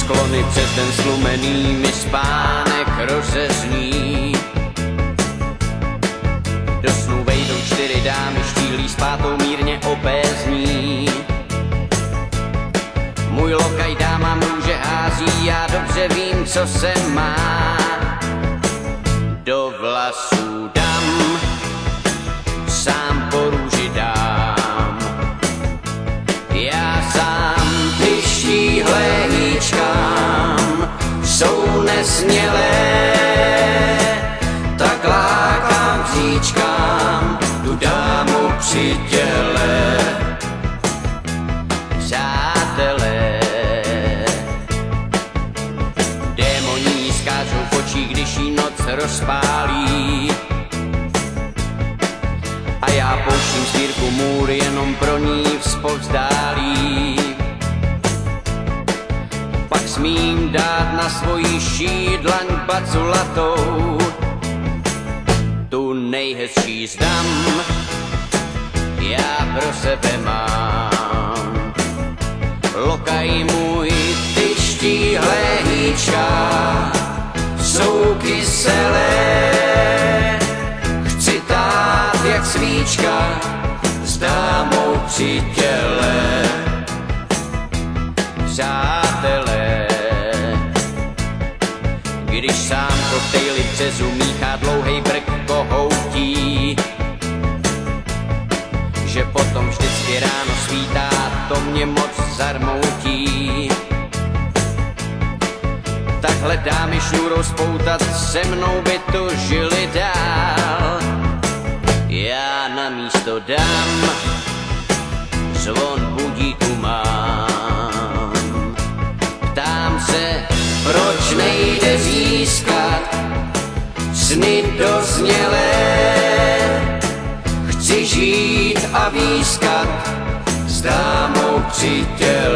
sklony přes den slumený mi spánek rozezní. Do snu vejdou 4 dámy, štíhlí s pátou mírně obézní. Můj lokaj dáma může hází, já dobře vím, co se má. Do vlasů dám, sám po růži dám. Já sám ty štíhlé hýčkám, jsou nesmělé, tak lákám k říčkám, tu dámu při těle. Přátelé, démoní skáčou v očích, když jí noc rozpálí. A já pouštím svírku můr jenom pro ní vzpovzdálí. Pak smím dát na svoji šídlaň baculatou, tu nejhezčí zdám, já pro sebe mám. Lokaj můj, ty štíhlé hýčka, jsou kyselé, chci tát jak svíčka, s dámou při těle. Přátelé, když sám koktejly březu míchá dlouhej brk kohoutí, že potom vždycky ráno svítá, to mě moc zarmoutí. Takhle dámy šňůrou spoutat, se mnou by tu žili dál. Já na místo dám, zvon budíku mám. Ptám se, proč nejde získat sny doznělé. Chci žít a výskat s dámou při těle.